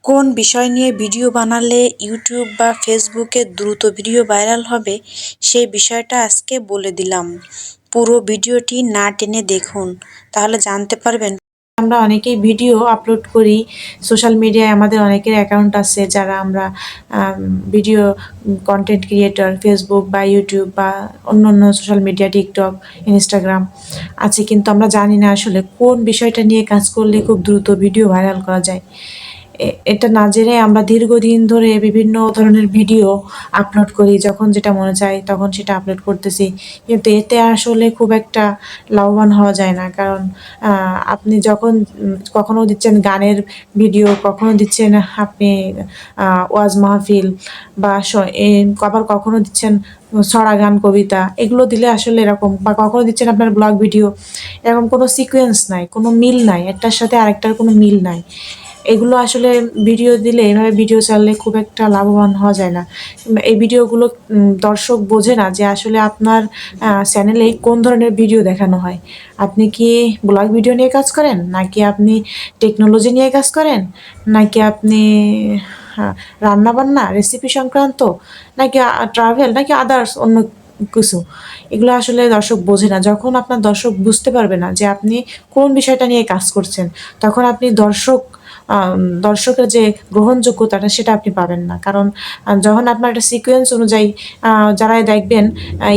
কোন বিষয় নিয়ে ভিডিও বানালে ইউটিউব বা ফেসবুকে দ্রুত ভিডিও ভাইরাল হবে সেই বিষয়টা আজকে বলে দিলাম। পুরো ভিডিওটি না টেনে দেখুন, তাহলে জানতে পারবেন। আমরা অনেকেই ভিডিও আপলোড করি সোশ্যাল মিডিয়ায়। আমাদের অনেকের অ্যাকাউন্ট আছে যারা আমরা ভিডিও কন্টেন্ট ক্রিয়েটর, ফেসবুক বা ইউটিউব বা অন্য সোশ্যাল মিডিয়া, টিকটক, ইনস্টাগ্রাম আছে, কিন্তু আমরা জানি না আসলে কোন বিষয়টা নিয়ে কাজ করলে খুব দ্রুত ভিডিও ভাইরাল করা যায়। এটা না জেনে আমরা দীর্ঘদিন ধরে বিভিন্ন ধরনের ভিডিও আপলোড করি, যখন যেটা মনে চায় তখন সেটা আপলোড করতেছি, কিন্তু এতে আসলে খুব একটা লাভবান হওয়া যায় না। কারণ আপনি যখন কখনো দিচ্ছেন গানের ভিডিও, কখনো দিচ্ছেন আপনি ওয়াজ মাহফিল বা আবার কখনো দিচ্ছেন ছড়া গান, কবিতা, এগুলো দিলে আসলে এরকম, বা কখনো দিচ্ছেন আপনার ব্লগ ভিডিও, এরকম কোনো সিকোয়েন্স নাই, কোনো মিল নাই, একটার সাথে আরেকটার কোনো মিল নাই। এগুলো আসলে ভিডিও দিলে, এভাবে ভিডিও চাললে খুব একটা লাভবান হওয়া যায় না। এই ভিডিওগুলো দর্শক বোঝে না যে আসলে আপনার চ্যানেলে কোন ধরনের ভিডিও দেখানো হয়। আপনি কি ব্লগ ভিডিও নিয়ে কাজ করেন, নাকি আপনি টেকনোলজি নিয়ে কাজ করেন, নাকি আপনি রান্নাবান্না রেসিপি সংক্রান্ত, নাকি ট্রাভেল, নাকি আদার্স অন্য কিছু। এগুলো আসলে দর্শক বোঝে না। যখন আপনার দর্শক বুঝতে পারবে না যে আপনি কোন বিষয়টা নিয়ে কাজ করছেন, তখন আপনি দর্শকের যে গ্রহণযোগ্যতাটা সেটা আপনি পাবেন না। কারণ যখন আপনার একটা সিকোয়েন্স অনুযায়ী যারা দেখবেন,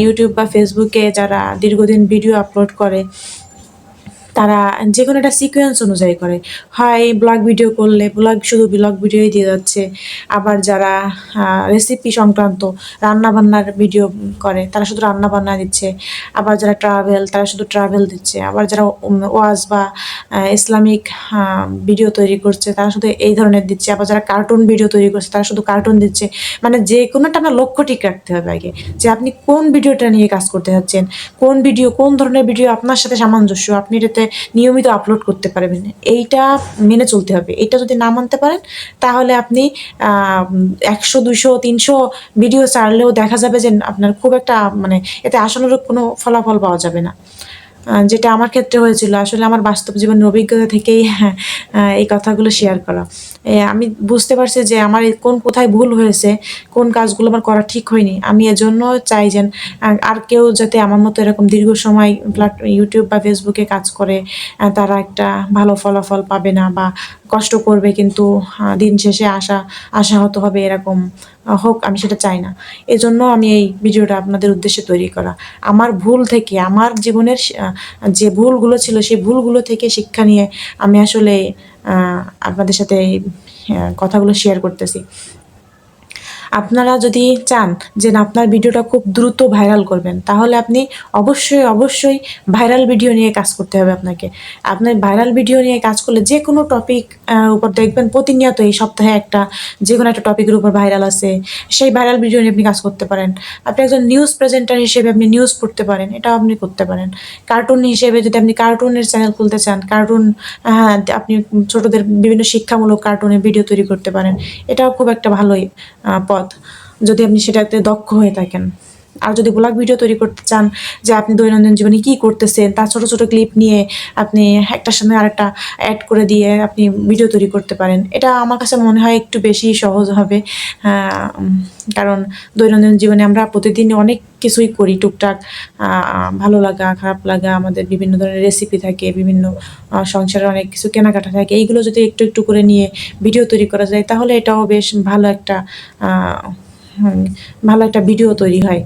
ইউটিউব বা ফেসবুকে যারা দীর্ঘদিন ভিডিও আপলোড করে, তারা যেকোনো একটা সিকোয়েন্স অনুযায়ী করে। হয় ব্লগ ভিডিও করলে শুধু ব্লগ ভিডিওই দিয়ে যাচ্ছে। আবার যারা রেসিপি সংক্রান্ত রান্নাবান্নার ভিডিও করে, তারা শুধু রান্নাবান্না দিচ্ছে। আবার যারা ট্রাভেল, তারা শুধু ট্রাভেল দিচ্ছে। আবার যারা ওয়াজ বা ইসলামিক ভিডিও তৈরি করছে, তারা শুধু এই ধরনের দিচ্ছে। আবার যারা কার্টুন ভিডিও তৈরি করছে, তারা শুধু কার্টুন দিচ্ছে। মানে যে কোনোটা আপনার লক্ষ্য ঠিক রাখতে হবে আগে, যে আপনি কোন ভিডিওটা নিয়ে কাজ করতে যাচ্ছেন, কোন ধরনের ভিডিও আপনার সাথে সামঞ্জস্য, আপনি এটাতে নিয়মিত আপলোড করতে পারবেন, এইটা মেনে চলতে হবে। এটা যদি না মানতে পারেন, তাহলে আপনি 100, 200, 300 ভিডিও ছাড়লেও দেখা যাবে যে আপনার খুব একটা মানে এতে আশানুরূপ কোনো ফলাফল পাওয়া যাবে না। যেটা আমার ক্ষেত্রে হয়েছিল, আসলে আমার বাস্তব জীবনের অভিজ্ঞতা থেকেই এই কথাগুলো শেয়ার করা। আমি বুঝতে পারছি যে আমার কোথায় ভুল হয়েছে, কোন কাজগুলো আমার করা ঠিক হয়নি। আমি এজন্য চাই যে আর কেউ যাতে আমার মতো এরকম দীর্ঘ সময় ইউটিউব বা ফেসবুকে কাজ করে, তারা একটা ভালো ফলাফল পাবে না, বা কষ্ট করবে কিন্তু দিন শেষে আশাহত হবে, এরকম হোক আমি সেটা চাই না। এজন্য আমি এই ভিডিওটা আপনাদের উদ্দেশ্যে তৈরি করা। আমার ভুল থেকে, আমার জীবনের যে ভুলগুলো ছিল, সেই ভুলগুলো থেকে শিক্ষা নিয়ে আমি আসলে আপনাদের সাথে এই কথাগুলো শেয়ার করতেছি। আপনারা যদি চান যে আপনার ভিডিওটা খুব দ্রুত ভাইরাল করবেন, তাহলে আপনি অবশ্যই ভাইরাল ভিডিও নিয়ে কাজ করতে হবে আপনাকে। আপনার ভাইরাল ভিডিও নিয়ে কাজ করলে যে কোনো টপিক উপর দেখবেন প্রতিনিয়ত এই সপ্তাহে যে কোনো একটা টপিকের উপর ভাইরাল আছে, সেই ভাইরাল ভিডিও নিয়ে আপনি কাজ করতে পারেন। আপনি একজন নিউজ প্রেজেন্টার হিসেবে আপনি নিউজ পড়তে পারেন, এটাও আপনি করতে পারেন। কার্টুন হিসেবে যদি আপনি কার্টুনের চ্যানেল খুলতে চান, আপনি ছোটদের বিভিন্ন শিক্ষামূলক কার্টুনের ভিডিও তৈরি করতে পারেন। এটাও খুব একটা ভালোই পথ, যদি আপনি সেটাতে দক্ষ হয়ে থাকেন। আর যদি ব্লগ ভিডিও তৈরি করতে চান, যে আপনি দৈনন্দিন জীবনে কি করতেছেন তার ছোট ক্লিপ নিয়ে আপনি একটার সামনে আরেকটা অ্যাড করে দিয়ে আপনি ভিডিও তৈরি করতে পারেন। এটা আমার কাছে মনে হয় একটু বেশি সহজ হবে। কারণ দৈনন্দিন জীবনে আমরা প্রতিদিন অনেক কিছুই করি টুকটাক, ভালো লাগা, খারাপ লাগা, আমাদের বিভিন্ন ধরনের রেসিপি থাকে, বিভিন্ন সংসারের অনেক কিছু কেনাকাটা থাকে। এইগুলো যদি একটু করে নিয়ে ভিডিও তৈরি করা যায়, তাহলে এটাও বেশ ভালো একটা ভিডিও তৈরি হয়।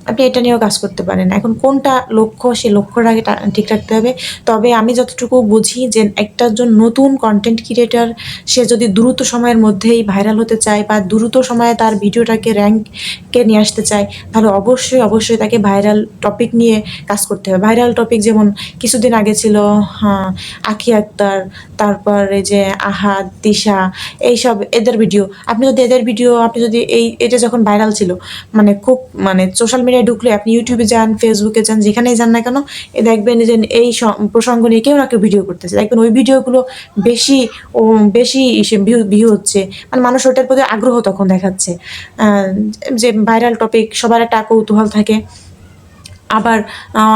আপনি এটা নিয়েও কাজ করতে পারেন। এখন কোনটা লক্ষ্য, সেই লক্ষ্যর আগে ঠিক রাখতে হবে। তবে আমি যতটুকু বুঝি যে একজন নতুন কন্টেন্ট ক্রিয়েটর, সে যদি দ্রুত সময়ের মধ্যেই ভাইরাল হতে চায় বা দ্রুত সময়ে তার ভিডিওটাকে র্যাঙ্কে নিয়ে আসতে চায়, তাহলে অবশ্যই তাকে ভাইরাল টপিক নিয়ে কাজ করতে হবে। ভাইরাল টপিক যেমন কিছুদিন আগে ছিল আঁখি আক্তার, তারপর এই যে আহাদ, তিশা, এইসব এদের ভিডিও। আপনি যদি এটা যখন ভাইরাল ছিল, খুব সোশ্যাল মিডিয়ায় ঢুকলে, আপনি ইউটিউবে যান, ফেসবুকে যান, যেখানেই যান না কেন, দেখবেন যে এই প্রসঙ্গ নিয়ে কেউ না কেউ ভিডিও করতেছে। দেখবেন ওই ভিডিওগুলো বেশি বেশি ভিউ হচ্ছে, মানুষ ওটার প্রতি আগ্রহ তখন দেখাচ্ছে। যে ভাইরাল টপিক, সবার একটা কৌতূহল থাকে। আবার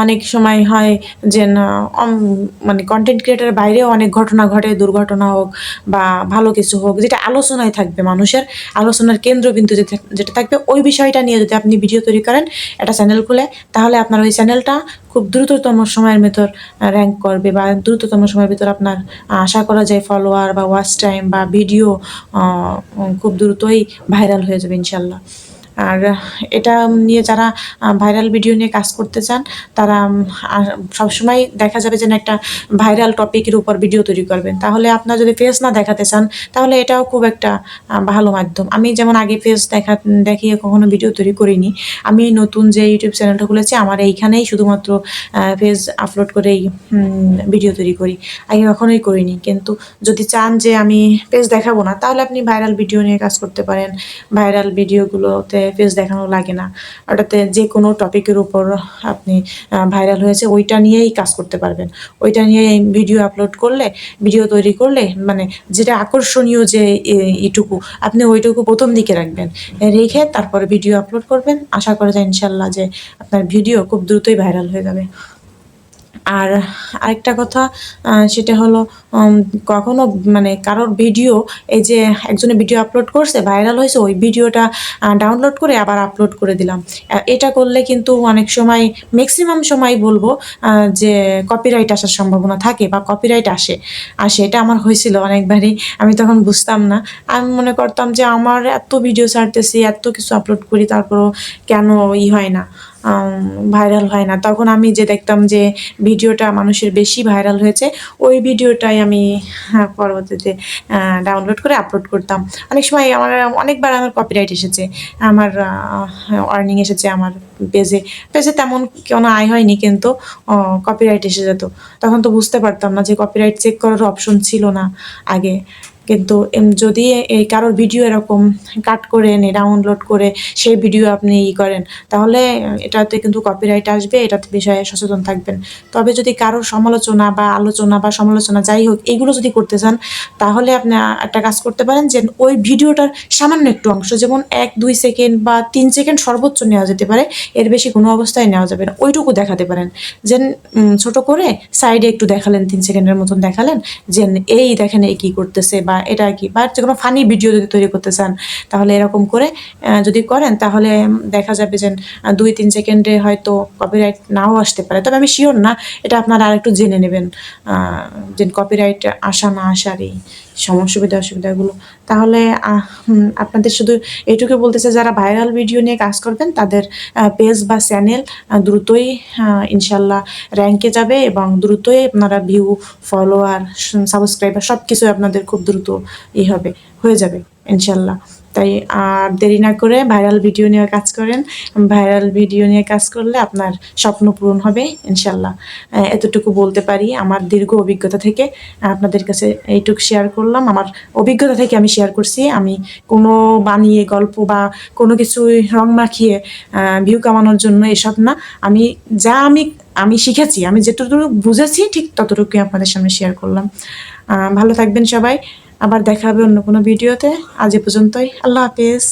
অনেক সময় হয় যে না মানে কন্টেন্ট ক্রিয়েটারের বাইরেও অনেক ঘটনা ঘটে, দুর্ঘটনা হোক বা ভালো কিছু হোক, যেটা আলোচনায় থাকবে, মানুষের আলোচনার কেন্দ্রবিন্দু যেটা থাকবে, ওই বিষয়টা নিয়ে যদি আপনি ভিডিও তৈরি করেন একটা চ্যানেল খুলে, তাহলে আপনার ওই চ্যানেলটা খুব দ্রুততম সময়ের ভেতর র্যাঙ্ক করবে, বা দ্রুততম সময়ের ভিতর আপনার আশা করা যায় ফলোয়ার বা ওয়াচ টাইম বা ভিডিও খুব দ্রুতই ভাইরাল হয়ে যাবে ইনশাল্লাহ। আর এটা নিয়ে যারা ভাইরাল ভিডিও নিয়ে কাজ করতে চান, তারা সবসময় দেখা যাবে যেন একটা ভাইরাল টপিকের উপর ভিডিও তৈরি করবেন। তাহলে আপনার যদি ফেস না দেখাতে চান, তাহলে এটাও খুব একটা ভালো মাধ্যম। আমি যেমন আগে ফেস দেখিয়ে কখনো ভিডিও তৈরি করিনি। আমি নতুন যে ইউটিউব চ্যানেলটা খুলেছি, আমার এইখানেই শুধুমাত্র ফেস আপলোড করেই ভিডিও তৈরি করি, আগে কখনোই করিনি। কিন্তু যদি চান যে আমি ফেস দেখাবো না, তাহলে আপনি ভাইরাল ভিডিও নিয়ে কাজ করতে পারেন। ভাইরাল ভিডিওগুলোতে ফেস দেখানো লাগে না, ওটাতে যে কোনো টপিকের উপর আপনি ভাইরাল হয়েছে ওইটা নিয়েই কাজ করতে পারবেন। ওইটা নিয়ে ভিডিও আপলোড করলে, ভিডিও তৈরি করলে, মানে যেটা আকর্ষণীয় যে এইটুকু, আপনি ওইটুকু প্রথম দিকে রাখবেন, রেখে তারপরে ভিডিও আপলোড করবেন। আশা করা যায় ইনশাল্লাহ যে আপনার ভিডিও খুব দ্রুতই ভাইরাল হয়ে যাবে। আর আরেকটা কথা, সেটা হলো কখনো মানে কারোর ভিডিও, এই যে একজনে ভিডিও আপলোড করছে, ভাইরাল হয়েছে, ওই ভিডিওটা ডাউনলোড করে আবার আপলোড করে দিলাম, এটা করলে কিন্তু অনেক সময়, ম্যাক্সিমাম সময় বলবো, যে কপিরাইট আসার সম্ভাবনা থাকে বা কপিরাইট আসে। আর সেটা আমার হয়েছিল অনেকবারই। আমি তখন বুঝতাম না, আমি মনে করতাম যে আমার এত ভিডিও ছাড়তেছি, এত কিছু আপলোড করি, তারপরও কেন হয় না, ভাইরাল হয় না। তখন আমি যে দেখতাম যে ভিডিওটা মানুষের বেশি ভাইরাল হয়েছে, ওই ভিডিওটাই আমি পরবর্তীতে ডাউনলোড করে আপলোড করতাম। অনেক সময় অনেকবার আমার কপিরাইট এসেছে, আমার আর্নিং এসেছে আমার পেজে। তেমন কোনো আয় হয়নি, কিন্তু কপিরাইট এসে যেত। তখন তো বুঝতে পারতাম না যে কপিরাইট চেক করার অপশন ছিল না আগে। কিন্তু যদি এই কারোর ভিডিও এরকম কাট করে এনে ডাউনলোড করে সেই ভিডিও আপনি করেন, তাহলে এটাতে কিন্তু কপিরাইট আসবে, এটাতে বিষয়ে সচেতন থাকবেন। তবে যদি কারোর সমালোচনা বা আলোচনা বা সমালোচনা যাই হোক, এগুলো যদি করতে চান, তাহলে আপনি একটা কাজ করতে পারেন যে ওই ভিডিওটার সামান্য একটু অংশ, যেমন 1-2 সেকেন্ড বা 3 সেকেন্ড সর্বোচ্চ নেওয়া যেতে পারে, এর বেশি কোনো অবস্থায় নেওয়া যাবে না, ওইটুকু দেখাতে পারেন। যে ছোট করে সাইডে একটু দেখালেন, 3 সেকেন্ডের মতন দেখালেন যে এই দেখেন এই কী করতেছে, বা এটা কি, বা যে কোনো ফানি ভিডিও যদি তৈরি করতে চান, তাহলে এরকম করে যদি করেন, তাহলে দেখা যাবে যে 2-3 সেকেন্ডে হয়তো কপিরাইট নাও আসতে পারে। তবে আমি শিওর না, এটা আপনারা আরেকটু জেনে নেবেন যে কপিরাইট আসা না আসার এই সুবিধা অসুবিধাগুলো। তাহলে আপনাদের শুধু এইটুকু বলতে চাই, যারা ভাইরাল ভিডিও নিয়ে কাজ করবেন, তাদের পেজ বা চ্যানেল দ্রুতই ইনশাল্লাহ র্যাঙ্কে যাবে, এবং দ্রুতই আপনারা ভিউ, ফলোয়ার, সাবস্ক্রাইবার সব কিছু আপনাদের খুব দ্রুত হয়ে যাবে ইনশাল্লাহ। তাই আর দেরি না করে ভাইরাল ভিডিও নিয়ে কাজ করেন। ভাইরাল ভিডিও নিয়ে কাজ করলে আপনার স্বপ্ন পূরণ হবে ইনশাল্লাহ। এতটুকু বলতে পারি আমার দীর্ঘ অভিজ্ঞতা থেকে। আপনাদের কাছে এইটুকু শেয়ার করলাম, আমার অভিজ্ঞতা থেকে আমি শেয়ার করছি। আমি কোনো বানিয়ে গল্প বা কোনো কিছু রং মাখিয়ে ভিউ কামানোর জন্য এসব না। আমি শিখেছি, আমি যেটুকু বুঝেছি ঠিক ততটুকুই আপনাদের সামনে শেয়ার করলাম। ভালো থাকবেন সবাই, আবার দেখা হবে অন্য কোনো ভিডিওতে। আজ এ পর্যন্তই, আল্লাহ হাফেজ।